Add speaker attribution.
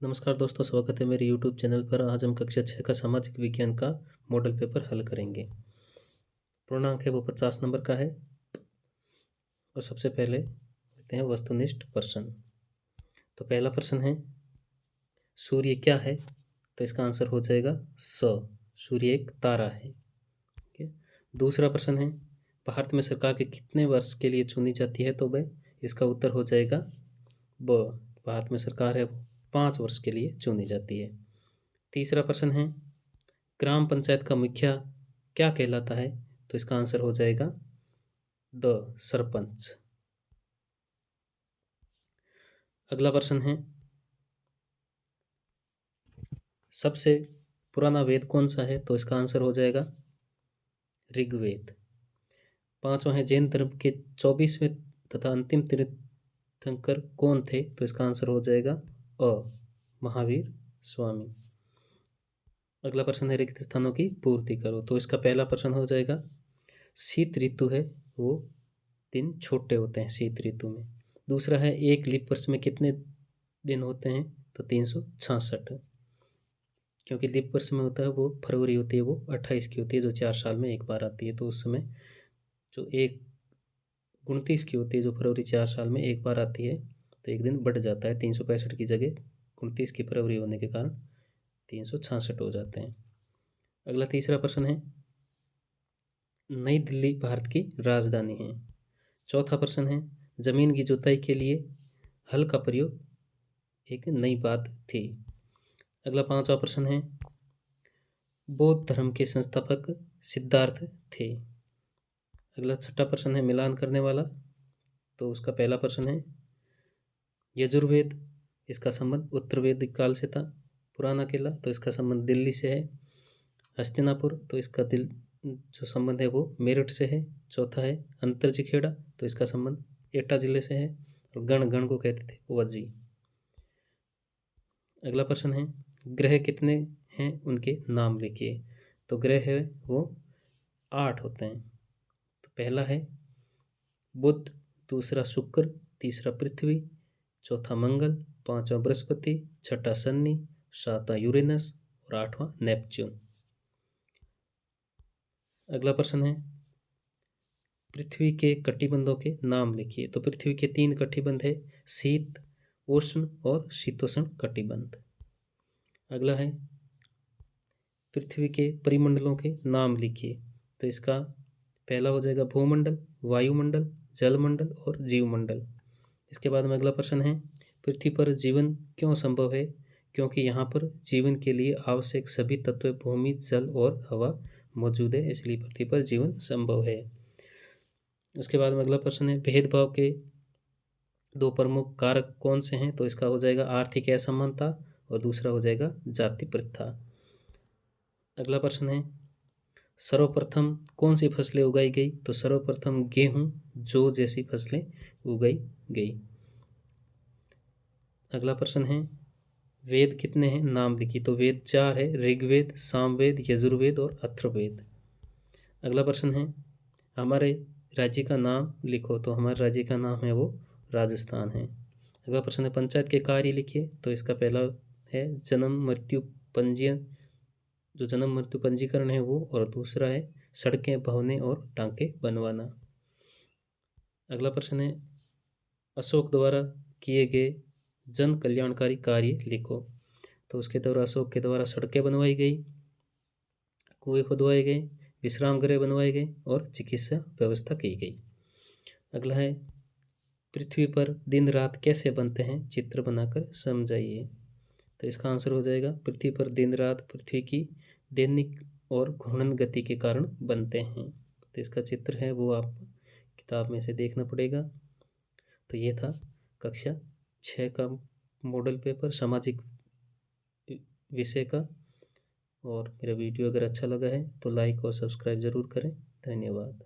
Speaker 1: नमस्कार दोस्तों, स्वागत है मेरे यूट्यूब चैनल पर। आज हम कक्षा 6 का सामाजिक विज्ञान का मॉडल पेपर हल करेंगे। पूर्णांक है वो 50 नंबर का है। और सबसे पहले देखते हैं वस्तुनिष्ठ प्रश्न। तो पहला प्रश्न है, सूर्य क्या है? तो इसका आंसर हो जाएगा सूर्य एक तारा है। ठीक है। दूसरा प्रश्न है, भारत में सरकार के कितने वर्ष के लिए चुनी जाती है? तो वह इसका उत्तर हो जाएगा भारत में सरकार है वो 5 वर्ष के लिए चुनी जाती है। तीसरा प्रश्न है, ग्राम पंचायत का मुखिया क्या कहलाता है? तो इसका आंसर हो जाएगा सरपंच। अगला प्रश्न है, सबसे पुराना वेद कौन सा है? तो इसका आंसर हो जाएगा ऋग्वेद। पांचवा है, जैन धर्म के 24वें तथा अंतिम तीर्थंकर कौन थे? तो इसका आंसर हो जाएगा महावीर स्वामी। अगला प्रश्न है, रिक्त स्थानों की पूर्ति करो। तो इसका पहला प्रश्न हो जाएगा, शीत ऋतु है वो दिन छोटे होते हैं शीत ऋतु में। दूसरा है, एक लीप वर्ष में कितने दिन होते हैं? तो 366, क्योंकि लीप वर्ष में होता है वो फरवरी होती है वो 28 की होती है, जो 4 साल में एक बार आती है। तो उस समय जो 29 की होती है, जो फरवरी 4 साल में एक बार आती है, तो एक दिन बढ़ जाता है। 365 की जगह 29 की फरवरी होने के कारण 366 हो जाते हैं। अगला तीसरा प्रश्न है, नई दिल्ली भारत की राजधानी है। चौथा प्रश्न है, जमीन की जुताई के लिए हल का प्रयोग एक नई बात थी। अगला पांचवा प्रश्न है, बौद्ध धर्म के संस्थापक सिद्धार्थ थे। अगला छठा प्रश्न है, मिलान करने वाला। तो उसका पहला प्रश्न है, यजुर्वेद, इसका संबंध उत्तर वैदिक काल से था। पुराना किला, तो इसका संबंध दिल्ली से है। हस्तिनापुर, तो इसका जो संबंध है वो मेरठ से है। चौथा है अंतरजिखेड़ा, तो इसका संबंध एटा जिले से है। और गण को कहते थे वजी। अगला प्रश्न है, ग्रह कितने हैं, उनके नाम लिखिए। तो ग्रह है वो 8 होते हैं। तो पहला है बुध, दूसरा शुक्र, तीसरा पृथ्वी, चौथा मंगल, पांचवा बृहस्पति, छठा शनि, सातवां यूरेनस और आठवां नेपच्यून। अगला प्रश्न है, पृथ्वी के कटिबंधों के नाम लिखिए। तो पृथ्वी के 3 कटिबंध है, शीत, उष्ण और शीतोष्ण कटिबंध। अगला है, पृथ्वी के परिमंडलों के नाम लिखिए। तो इसका पहला हो जाएगा भूमंडल, वायुमंडल, जलमंडल और जीवमंडल। इसके बाद में अगला प्रश्न है, पृथ्वी पर जीवन क्यों संभव है? क्योंकि यहाँ पर जीवन के लिए आवश्यक सभी तत्व भूमि, जल और हवा मौजूद है, इसलिए पृथ्वी पर जीवन संभव है। उसके बाद में अगला प्रश्न है, भेदभाव के 2 प्रमुख कारक कौन से हैं? तो इसका हो जाएगा आर्थिक असमानता और दूसरा हो जाएगा जाति प्रथा। अगला प्रश्न है, सर्वप्रथम कौन सी फसलें उगाई गई? तो सर्वप्रथम गेहूं, जौ जैसी फसलें उगाई गई। अगला प्रश्न है, वेद कितने हैं, नाम लिखिए। तो वेद 4 है, ऋग्वेद, सामवेद, यजुर्वेद और अथर्ववेद। अगला प्रश्न है, हमारे राज्य का नाम लिखो। तो हमारे राज्य का नाम है वो राजस्थान है। अगला प्रश्न है, पंचायत के कार्य लिखिए। तो इसका पहला है जन्म मृत्यु पंजीयन, जो जन्म मृत्यु पंजीकरण है वो, और दूसरा है सड़कें, भवनें और टांके बनवाना। अगला प्रश्न है, अशोक द्वारा किए गए जन कल्याणकारी कार्य लिखो। तो उसके द्वारा अशोक के द्वारा सड़कें बनवाई गई, कुएं खुदवाए गए, विश्राम गृह बनवाए गए और चिकित्सा व्यवस्था की गई। अगला है, पृथ्वी पर दिन रात कैसे बनते हैं, चित्र बनाकर समझाइए। तो इसका आंसर हो जाएगा, पृथ्वी पर दिन रात पृथ्वी की दैनिक और घूर्णन गति के कारण बनते हैं। तो इसका चित्र है वो आप किताब में से देखना पड़ेगा। तो ये था कक्षा 6 का मॉडल पेपर सामाजिक विषय का। और मेरा वीडियो अगर अच्छा लगा है तो लाइक और सब्सक्राइब ज़रूर करें। धन्यवाद।